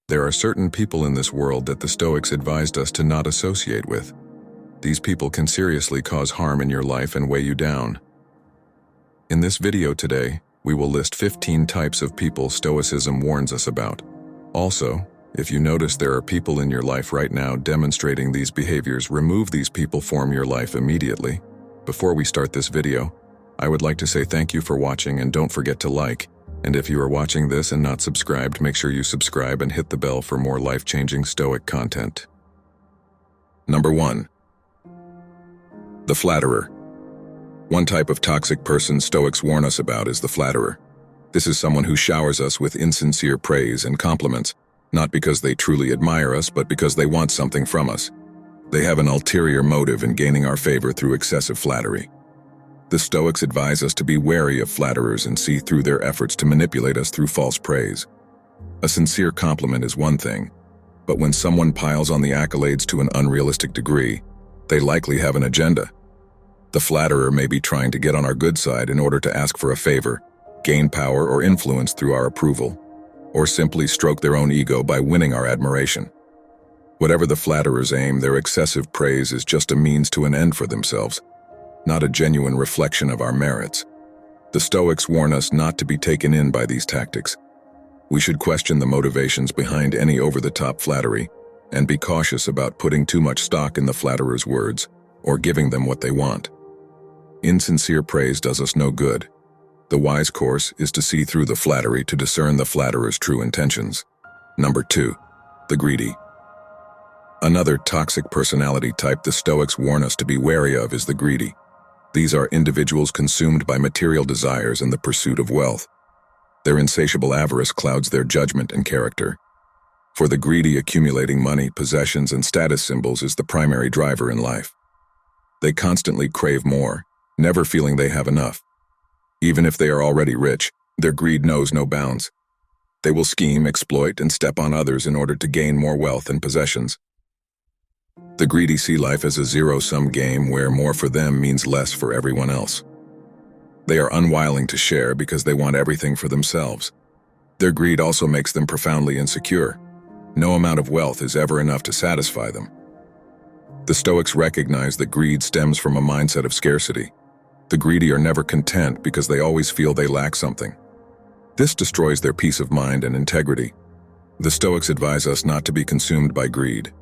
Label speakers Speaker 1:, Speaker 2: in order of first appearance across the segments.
Speaker 1: There are certain people in this world that the Stoics advised us to not associate with. These people can seriously cause harm in your life and weigh you down. In this video today, we will list 15 types of people Stoicism warns us about. Also, if you notice there are people in your life right now demonstrating these behaviors, remove these people from your life immediately. Before we start this video, I would like to say thank you for watching and don't forget to like. And if you are watching this and not subscribed, make sure you subscribe and hit the bell for more life-changing Stoic content. Number 1. The flatterer. One type of toxic person Stoics warn us about is the flatterer. This is someone who showers us with insincere praise and compliments, not because they truly admire us, but because they want something from us. They have an ulterior motive in gaining our favor through excessive flattery. The Stoics advise us to be wary of flatterers and see through their efforts to manipulate us through false praise. A sincere compliment is one thing, but when someone piles on the accolades to an unrealistic degree, they likely have an agenda. The flatterer may be trying to get on our good side in order to ask for a favor, gain power or influence through our approval, or simply stroke their own ego by winning our admiration. Whatever the flatterer's aim, their excessive praise is just a means to an end for themselves, not a genuine reflection of our merits. The Stoics warn us not to be taken in by these tactics. We should question the motivations behind any over-the-top flattery and be cautious about putting too much stock in the flatterer's words or giving them what they want. Insincere praise does us no good. The wise course is to see through the flattery to discern the flatterer's true intentions. Number 2. The greedy. Another toxic personality type the Stoics warn us to be wary of is the greedy. These are individuals consumed by material desires and the pursuit of wealth. Their insatiable avarice clouds their judgment and character. For the greedy, accumulating money, possessions, and status symbols is the primary driver in life. They constantly crave more, never feeling they have enough. Even if they are already rich, their greed knows no bounds. They will scheme, exploit, and step on others in order to gain more wealth and possessions. The greedy see life as a zero-sum game where more for them means less for everyone else. They are unwilling to share because they want everything for themselves. Their greed also makes them profoundly insecure. No amount of wealth is ever enough to satisfy them. The Stoics recognize that greed stems from a mindset of scarcity. The greedy are never content because they always feel they lack something. This destroys their peace of mind and integrity. The Stoics advise us not to be consumed by greed.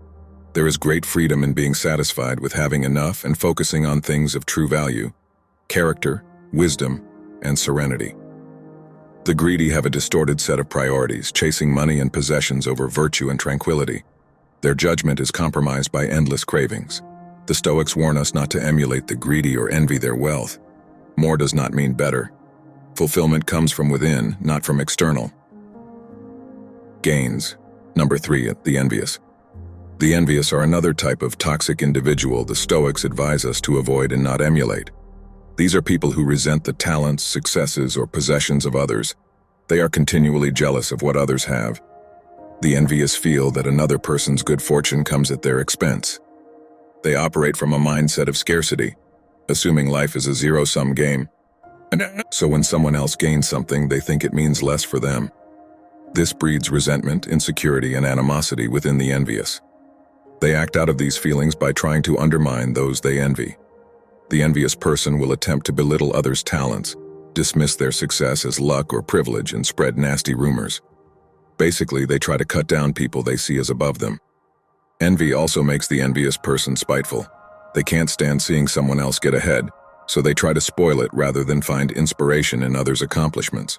Speaker 1: There is great freedom in being satisfied with having enough and focusing on things of true value, character, wisdom, and serenity. The greedy have a distorted set of priorities, chasing money and possessions over virtue and tranquility. Their judgment is compromised by endless cravings. The Stoics warn us not to emulate the greedy or envy their wealth. More does not mean better. Fulfillment comes from within, not from external. Gains. Number 3. The envious. The envious are another type of toxic individual the Stoics advise us to avoid and not emulate. These are people who resent the talents, successes, or possessions of others. They are continually jealous of what others have. The envious feel that another person's good fortune comes at their expense. They operate from a mindset of scarcity, assuming life is a zero-sum game. So when someone else gains something, they think it means less for them. This breeds resentment, insecurity, and animosity within the envious. They act out of these feelings by trying to undermine those they envy. The envious person will attempt to belittle others' talents, dismiss their success as luck or privilege, and spread nasty rumors. Basically, they try to cut down people they see as above them. Envy also makes the envious person spiteful. They can't stand seeing someone else get ahead, so they try to spoil it rather than find inspiration in others' accomplishments.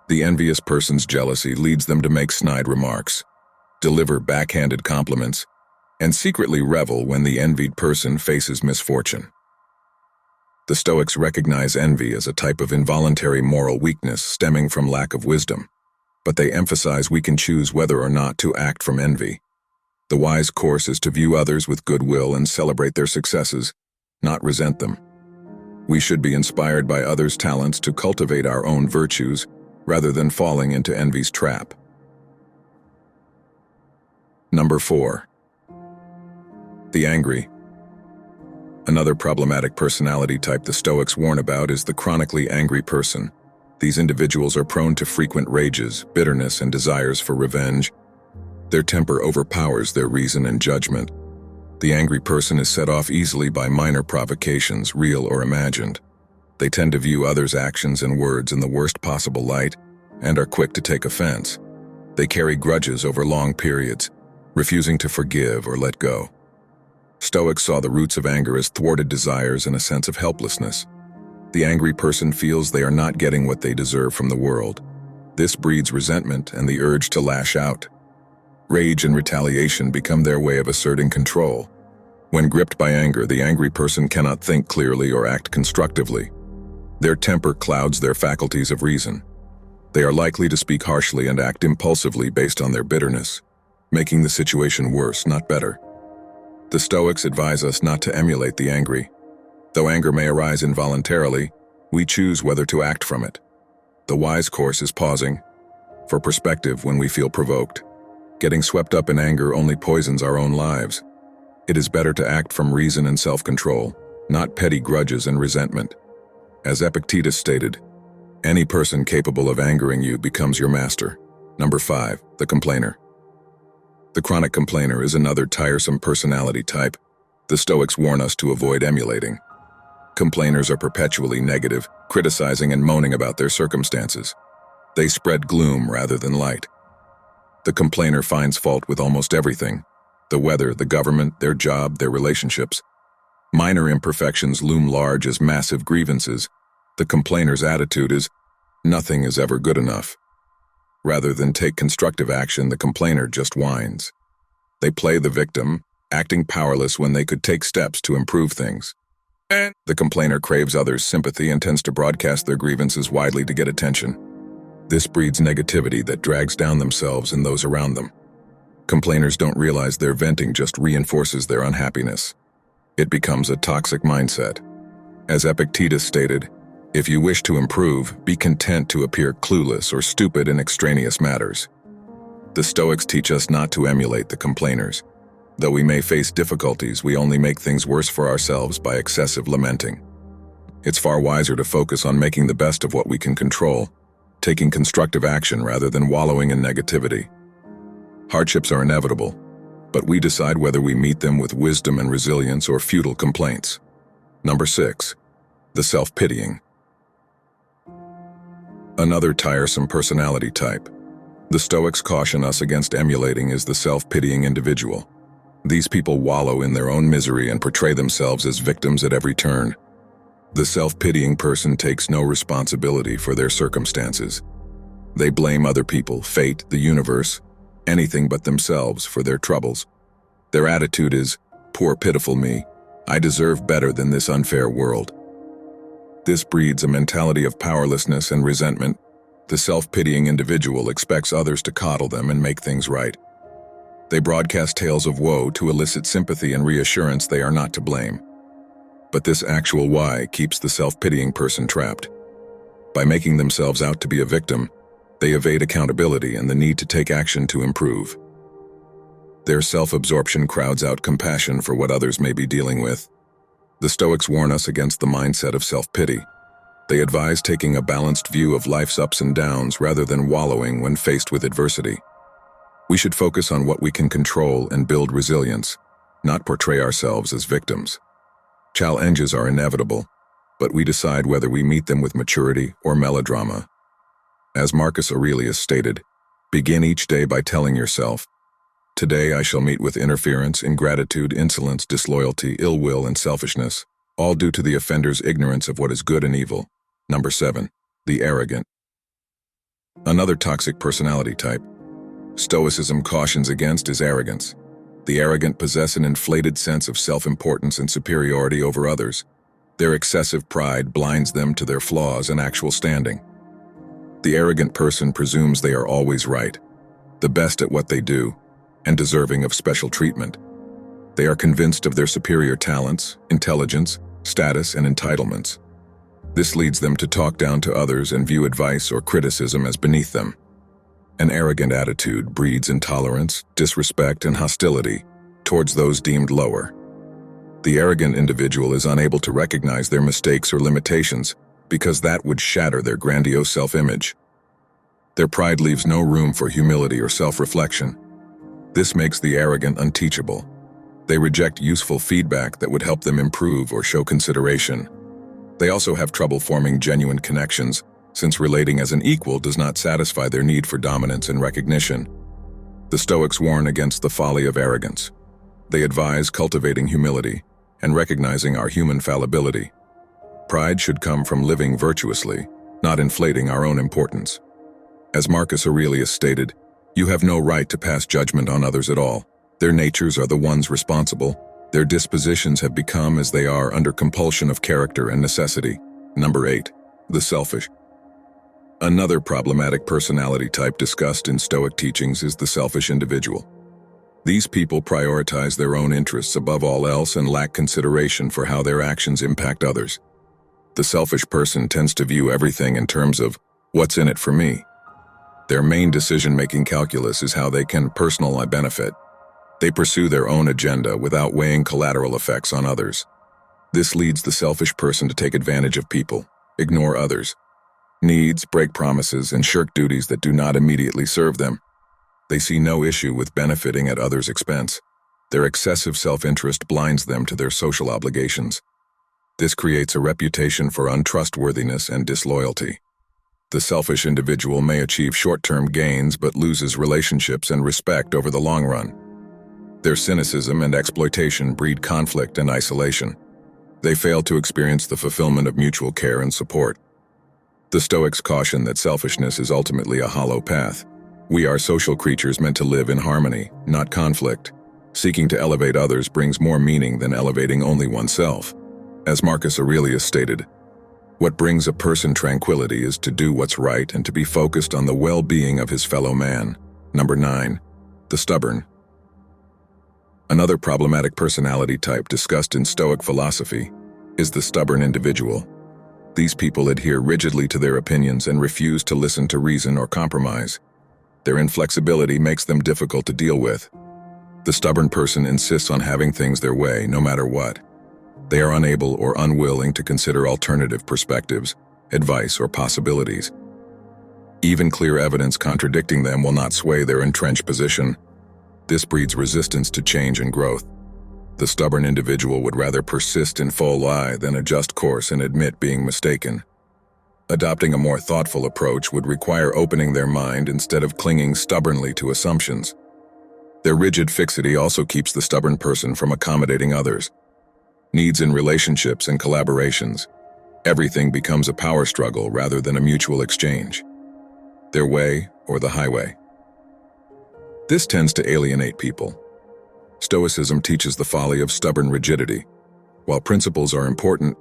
Speaker 1: The envious person's jealousy leads them to make snide remarks, deliver backhanded compliments, and secretly revel when the envied person faces misfortune. The Stoics recognize envy as a type of involuntary moral weakness stemming from lack of wisdom, but they emphasize we can choose whether or not to act from envy. The wise course is to view others with goodwill and celebrate their successes, not resent them. We should be inspired by others' talents to cultivate our own virtues rather than falling into envy's trap. Number 4. The angry. Another problematic personality type the Stoics warn about is the chronically angry person. These individuals are prone to frequent rages, bitterness, and desires for revenge. Their temper overpowers their reason and judgment. The angry person is set off easily by minor provocations, real or imagined. They tend to view others' actions and words in the worst possible light and are quick to take offense. They carry grudges over long periods, refusing to forgive or let go. Stoics saw the roots of anger as thwarted desires and a sense of helplessness. The angry person feels they are not getting what they deserve from the world. This breeds resentment and the urge to lash out. Rage and retaliation become their way of asserting control. When gripped by anger, the angry person cannot think clearly or act constructively. Their temper clouds their faculties of reason. They are likely to speak harshly and act impulsively based on their bitterness, making the situation worse, not better. The Stoics advise us not to emulate the angry. Though anger may arise involuntarily, we choose whether to act from it. The wise course is pausing for perspective when we feel provoked. Getting swept up in anger only poisons our own lives. It is better to act from reason and self-control, not petty grudges and resentment. As Epictetus stated, any person capable of angering you becomes your master. Number 5, the complainer. The chronic complainer is another tiresome personality type. The Stoics warn us to avoid emulating. Complainers are perpetually negative, criticizing and moaning about their circumstances. They spread gloom rather than light. The complainer finds fault with almost everything: the weather, the government, their job, their relationships. Minor imperfections loom large as massive grievances. The complainer's attitude is, nothing is ever good enough. Rather than take constructive action, the complainer just whines. They play the victim, acting powerless when they could take steps to improve things. The complainer craves others' sympathy and tends to broadcast their grievances widely to get attention. This breeds negativity that drags down themselves and those around them. Complainers don't realize their venting just reinforces their unhappiness. It becomes a toxic mindset. As Epictetus stated, if you wish to improve, be content to appear clueless or stupid in extraneous matters. The Stoics teach us not to emulate the complainers. Though we may face difficulties, we only make things worse for ourselves by excessive lamenting. It's far wiser to focus on making the best of what we can control, taking constructive action rather than wallowing in negativity. Hardships are inevitable, but we decide whether we meet them with wisdom and resilience or futile complaints. Number 6, the self-pitying. Another tiresome personality type. The Stoics caution us against emulating is the self-pitying individual. These people wallow in their own misery and portray themselves as victims at every turn. The self-pitying person takes no responsibility for their circumstances. They blame other people, fate, the universe, anything but themselves for their troubles. Their attitude is, poor pitiful me, I deserve better than this unfair world. This breeds a mentality of powerlessness and resentment. The self-pitying individual expects others to coddle them and make things right. They broadcast tales of woe to elicit sympathy and reassurance they are not to blame. But this actual why keeps the self-pitying person trapped. By making themselves out to be a victim, they evade accountability and the need to take action to improve. Their self-absorption crowds out compassion for what others may be dealing with. The Stoics warn us against the mindset of self-pity. They advise taking a balanced view of life's ups and downs rather than wallowing when faced with adversity. We should focus on what we can control and build resilience, not portray ourselves as victims. Challenges are inevitable, but we decide whether we meet them with maturity or melodrama. As Marcus Aurelius stated, begin each day by telling yourself, today I shall meet with interference, ingratitude, insolence, disloyalty, ill will, and selfishness, all due to the offender's ignorance of what is good and evil. Number 7, the arrogant. Another toxic personality type Stoicism cautions against is arrogance. The arrogant possess an inflated sense of self-importance and superiority over others. Their excessive pride blinds them to their flaws and actual standing. The arrogant person presumes they are always right, the best at what they do, and deserving of special treatment. They are convinced of their superior talents, intelligence, status, and entitlements. This leads them to talk down to others and view advice or criticism as beneath them. An arrogant attitude breeds intolerance, disrespect, and hostility towards those deemed lower. The arrogant individual is unable to recognize their mistakes or limitations because that would shatter their grandiose self-image. Their pride leaves no room for humility or self-reflection. This makes the arrogant unteachable. They reject useful feedback that would help them improve or show consideration. They also have trouble forming genuine connections, since relating as an equal does not satisfy their need for dominance and recognition. The Stoics warn against the folly of arrogance. They advise cultivating humility and recognizing our human fallibility. Pride should come from living virtuously, not inflating our own importance. As Marcus Aurelius stated, "You have no right to pass judgment on others at all. Their natures are the ones responsible. Their dispositions have become as they are under compulsion of character and necessity." Number 8. The selfish. Another problematic personality type discussed in Stoic teachings is the selfish individual. These people prioritize their own interests above all else and lack consideration for how their actions impact others. The selfish person tends to view everything in terms of, "What's in it for me?" Their main decision-making calculus is how they can personally benefit. They pursue their own agenda without weighing collateral effects on others. This leads the selfish person to take advantage of people, ignore others' needs, break promises, and shirk duties that do not immediately serve them. They see no issue with benefiting at others' expense. Their excessive self-interest blinds them to their social obligations. This creates a reputation for untrustworthiness and disloyalty. The selfish individual may achieve short-term gains but loses relationships and respect over the long run. Their cynicism and exploitation breed conflict and isolation. They fail to experience the fulfillment of mutual care and support. The Stoics caution that selfishness is ultimately a hollow path. We are social creatures meant to live in harmony, not conflict. Seeking to elevate others brings more meaning than elevating only oneself. As Marcus Aurelius stated, "What brings a person tranquility is to do what's right and to be focused on the well-being of his fellow man." Number 9. The stubborn. Another problematic personality type discussed in Stoic philosophy is the stubborn individual. These people adhere rigidly to their opinions and refuse to listen to reason or compromise. Their inflexibility makes them difficult to deal with. The stubborn person insists on having things their way, no matter what. They are unable or unwilling to consider alternative perspectives, advice, or possibilities. Even clear evidence contradicting them will not sway their entrenched position. This breeds resistance to change and growth. The stubborn individual would rather persist in full lie than adjust course and admit being mistaken. Adopting a more thoughtful approach would require opening their mind instead of clinging stubbornly to assumptions. Their rigid fixity also keeps the stubborn person from accommodating others' needs in relationships and collaborations. Everything becomes a power struggle rather than a mutual exchange. Their way or the highway. This tends to alienate people. Stoicism teaches the folly of stubborn rigidity. While principles are important,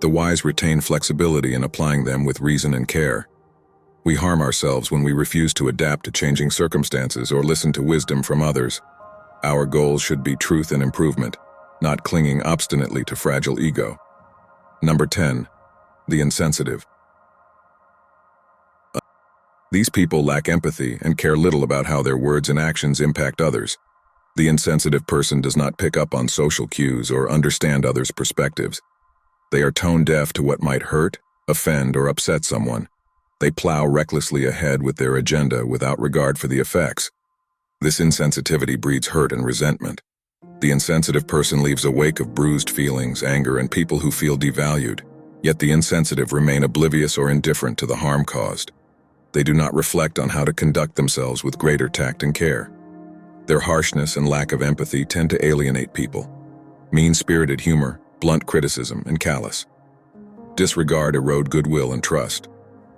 Speaker 1: the wise retain flexibility in applying them with reason and care. We harm ourselves when we refuse to adapt to changing circumstances or listen to wisdom from others. Our goals should be truth and improvement, not clinging obstinately to fragile ego. Number 10. The insensitive. These people lack empathy and care little about how their words and actions impact others. The insensitive person does not pick up on social cues or understand others' perspectives. They are tone-deaf to what might hurt, offend, or upset someone. They plow recklessly ahead with their agenda without regard for the effects. This insensitivity breeds hurt and resentment. The insensitive person leaves a wake of bruised feelings, anger, and people who feel devalued. Yet the insensitive remain oblivious or indifferent to the harm caused. They do not reflect on how to conduct themselves with greater tact and care. Their harshness and lack of empathy tend to alienate people. Mean-spirited humor, blunt criticism, and callous disregard erode goodwill and trust.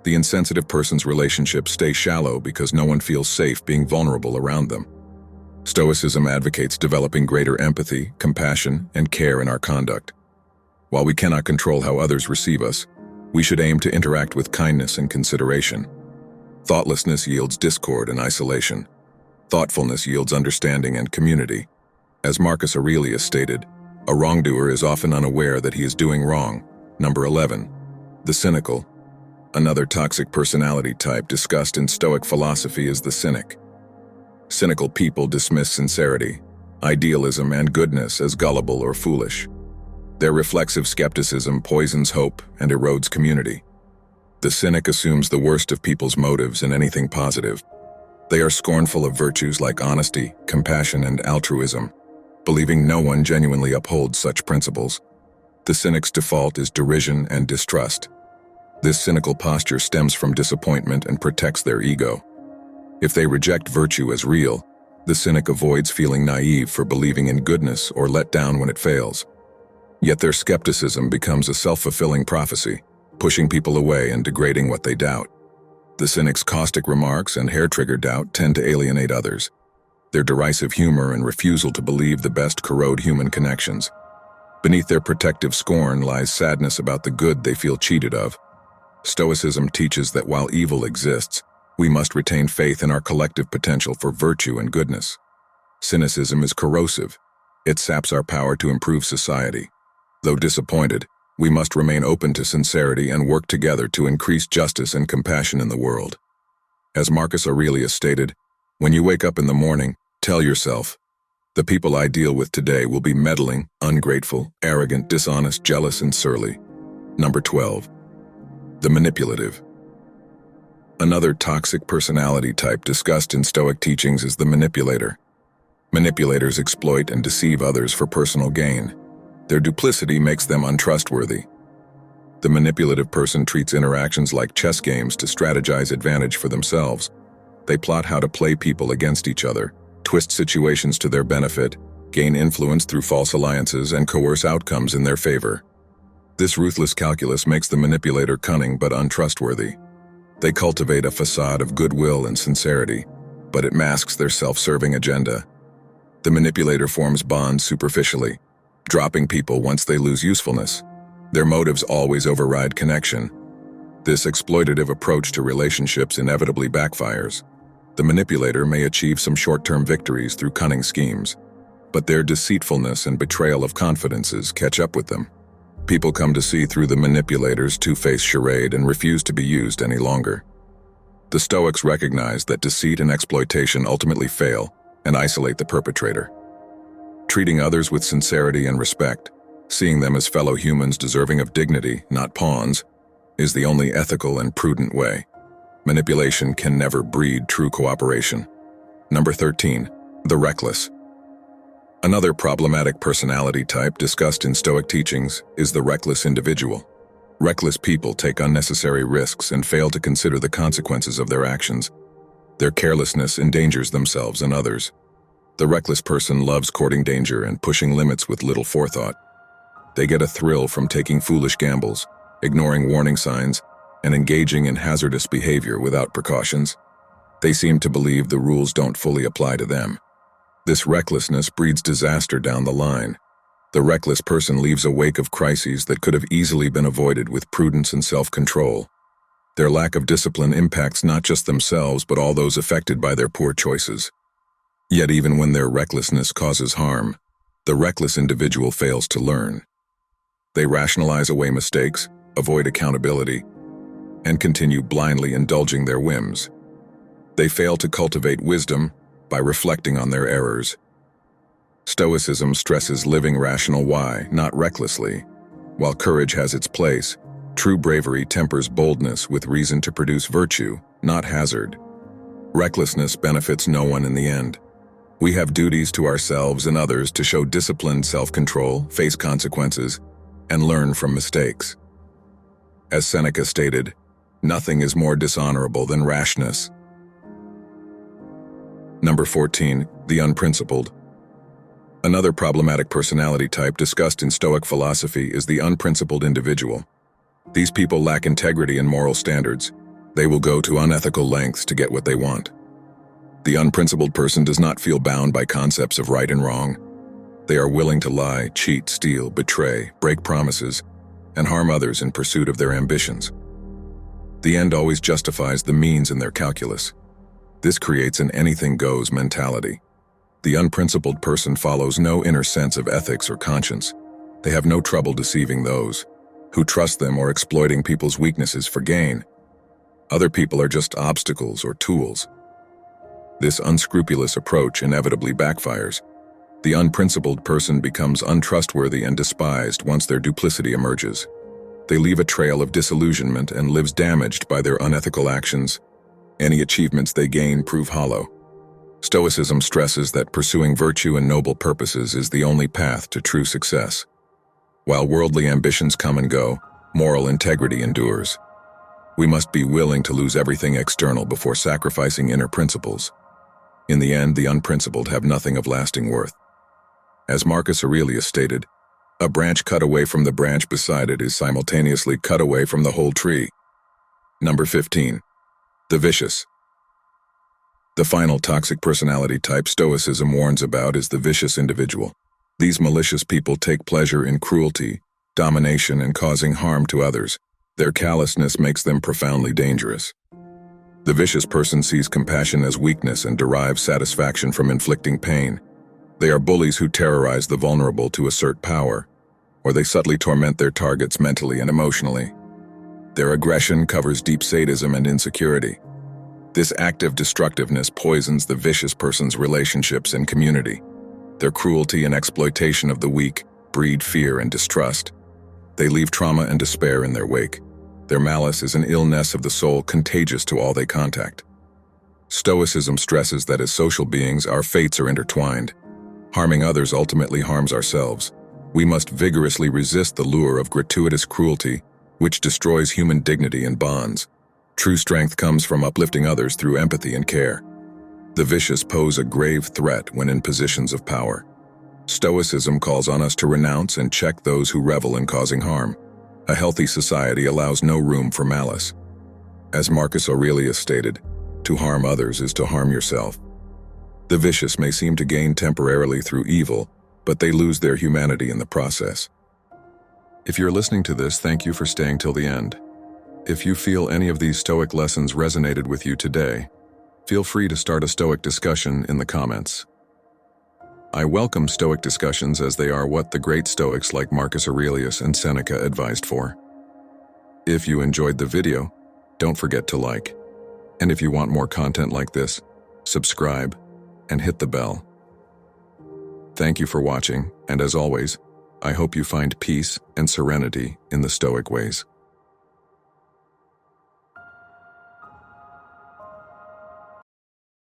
Speaker 1: The insensitive person's relationships stay shallow because no one feels safe being vulnerable around them. Stoicism advocates developing greater empathy, compassion, and care in our conduct. While we cannot control how others receive us, we should aim to interact with kindness and consideration. Thoughtlessness yields discord and isolation. Thoughtfulness yields understanding and community. As Marcus Aurelius stated, a wrongdoer is often unaware that he is doing wrong. Number 11. The cynical. Another toxic personality type discussed in Stoic philosophy is the cynic. Cynical people dismiss sincerity, idealism, and goodness as gullible or foolish. Their reflexive skepticism poisons hope and erodes community. The cynic assumes the worst of people's motives in anything positive. They are scornful of virtues like honesty, compassion, and altruism, believing no one genuinely upholds such principles. The cynic's default is derision and distrust. This cynical posture stems from disappointment and protects their ego. If they reject virtue as real, the cynic avoids feeling naive for believing in goodness or let down when it fails. Yet their skepticism becomes a self-fulfilling prophecy, pushing people away and degrading what they doubt. The cynic's caustic remarks and hair-trigger doubt tend to alienate others. Their derisive humor and refusal to believe the best corrode human connections. Beneath their protective scorn lies sadness about the good they feel cheated of. Stoicism teaches that while evil exists, we must retain faith in our collective potential for virtue and goodness. Cynicism is corrosive. It saps our power to improve society. Though disappointed, we must remain open to sincerity and work together to increase justice and compassion in the world. As Marcus Aurelius stated, when you wake up in the morning, tell yourself, the people I deal with today will be meddling, ungrateful, arrogant, dishonest, jealous, and surly. Number 12. The manipulative. Another toxic personality type discussed in Stoic teachings is the manipulator. Manipulators exploit and deceive others for personal gain. Their duplicity makes them untrustworthy. The manipulative person treats interactions like chess games to strategize advantage for themselves. They plot how to play people against each other, twist situations to their benefit, gain influence through false alliances, and coerce outcomes in their favor. This ruthless calculus makes the manipulator cunning but untrustworthy. They cultivate a facade of goodwill and sincerity, but it masks their self-serving agenda. The manipulator forms bonds superficially, dropping people once they lose usefulness. Their motives always override connection. This exploitative approach to relationships inevitably backfires. The manipulator may achieve some short-term victories through cunning schemes, but their deceitfulness and betrayal of confidences catch up with them. People come to see through the manipulator's two-faced charade and refuse to be used any longer. The Stoics recognize that deceit and exploitation ultimately fail and isolate the perpetrator. Treating others with sincerity and respect, seeing them as fellow humans deserving of dignity, not pawns, is the only ethical and prudent way. Manipulation can never breed true cooperation. Number 13. The reckless. Another problematic personality type discussed in Stoic teachings is the reckless individual. Reckless people take unnecessary risks and fail to consider the consequences of their actions. Their carelessness endangers themselves and others. The reckless person loves courting danger and pushing limits with little forethought. They get a thrill from taking foolish gambles, ignoring warning signs, and engaging in hazardous behavior without precautions. They seem to believe the rules don't fully apply to them. This recklessness breeds disaster down the line. The reckless person leaves a wake of crises that could have easily been avoided with prudence and self-control. Their lack of discipline impacts not just themselves but all those affected by their poor choices. Yet even when their recklessness causes harm, the reckless individual fails to learn. They rationalize away mistakes, avoid accountability, and continue blindly indulging their whims. They fail to cultivate wisdom by reflecting on their errors. Stoicism stresses living rational why, not recklessly. While courage has its place, true bravery tempers boldness with reason to produce virtue, not hazard. Recklessness benefits no one in the end. We have duties to ourselves and others to show disciplined self-control, face consequences, and learn from mistakes. As Seneca stated, nothing is more dishonorable than rashness. Number 14. The unprincipled. Another problematic personality type discussed in Stoic philosophy is the unprincipled individual. These people lack integrity and moral standards. They will go to unethical lengths to get what they want. The unprincipled person does not feel bound by concepts of right and wrong. They are willing to lie, cheat, steal, betray, break promises, and harm others in pursuit of their ambitions. The end always justifies the means in their calculus. This creates an anything-goes mentality. The unprincipled person follows no inner sense of ethics or conscience. They have no trouble deceiving those who trust them or exploiting people's weaknesses for gain. Other people are just obstacles or tools. This unscrupulous approach inevitably backfires. The unprincipled person becomes untrustworthy and despised once their duplicity emerges. They leave a trail of disillusionment and lives damaged by their unethical actions. Any achievements they gain prove hollow. Stoicism stresses that pursuing virtue and noble purposes is the only path to true success. While worldly ambitions come and go, moral integrity endures. We must be willing to lose everything external before sacrificing inner principles. In the end, the unprincipled have nothing of lasting worth. As Marcus Aurelius stated, a branch cut away from the branch beside it is simultaneously cut away from the whole tree. Number 15. The vicious. The final toxic personality type Stoicism warns about is the vicious individual. These malicious people take pleasure in cruelty, domination, and causing harm to others. Their callousness makes them profoundly dangerous. The vicious person sees compassion as weakness and derives satisfaction from inflicting pain. They are bullies who terrorize the vulnerable to assert power, or they subtly torment their targets mentally and emotionally. Their aggression covers deep sadism and insecurity. This active destructiveness poisons the vicious person's relationships and community. Their cruelty and exploitation of the weak breed fear and distrust. They leave trauma and despair in their wake. Their malice is an illness of the soul contagious to all they contact. Stoicism stresses that as social beings, our fates are intertwined. Harming others ultimately harms ourselves. We must vigorously resist the lure of gratuitous cruelty, which destroys human dignity and bonds. True strength comes from uplifting others through empathy and care. The vicious pose a grave threat when in positions of power. Stoicism calls on us to renounce and check those who revel in causing harm. A healthy society allows no room for malice. As Marcus Aurelius stated, to harm others is to harm yourself. The vicious may seem to gain temporarily through evil, but they lose their humanity in the process. If you're listening to this, thank you for staying till the end. If you feel any of these Stoic lessons resonated with you today, feel free to start a Stoic discussion in the comments. I welcome Stoic discussions as they are what the great Stoics like Marcus Aurelius and Seneca advised for. If you enjoyed the video, don't forget to like. And if you want more content like this, subscribe and hit the bell. Thank you for watching, and as always, I hope you find peace and serenity in the Stoic ways.